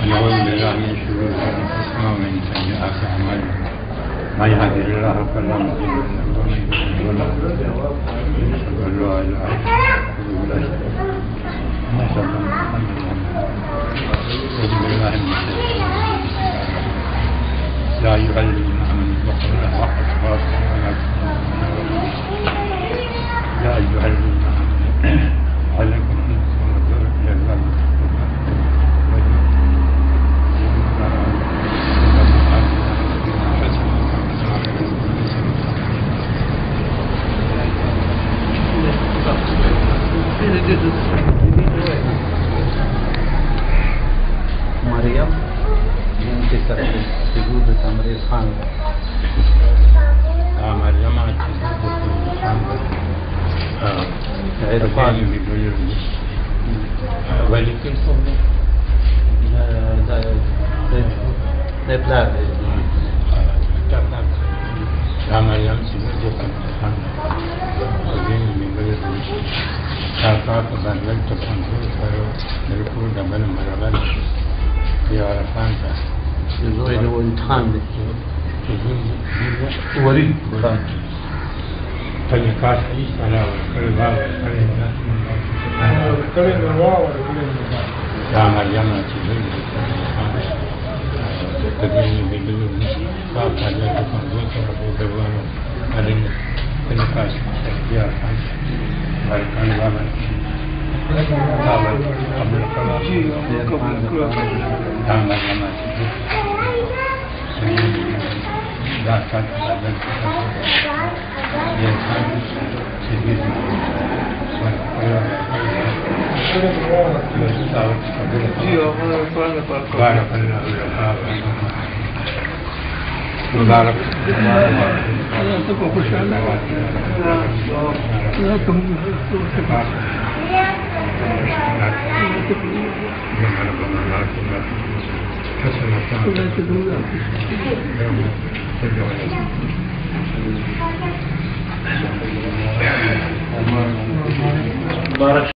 نعوذ بالله من شرور انفسنا ومن سيئات اعمالنا من يهده الله فلا مضل له ومن يضلل فلا هادي له اشهد ان لا اله الا الله وحده لا شريك له اشهد ان محمدا رسول الله. اعوذ بالله من الشيطان الرجيم. يا ايها الذين امنوا اتقوا الله حق تقاته ولا تموتن الا وانتم. يا ايها الذين امنوا عليكم مريم ينكسر سجود تمر الخان. مريم سجود الخان عرفان بغير ولكن Depler. يا مريم سجود الخان وزين بغير شافاك بلغت فانظر فركوا دبل مربل في عرفان الزوج هو امتحان وريد فالنقاش أي صلاة والقربان يا مريم سجود الخان تدين بغير شافاك بلغت فانظر فركوا دبل مربل في النقاش في عرفان واركان بابا قبل القضاء يا مريم سجود لا تنسى ينسان سجود بارك الله مبارك بارك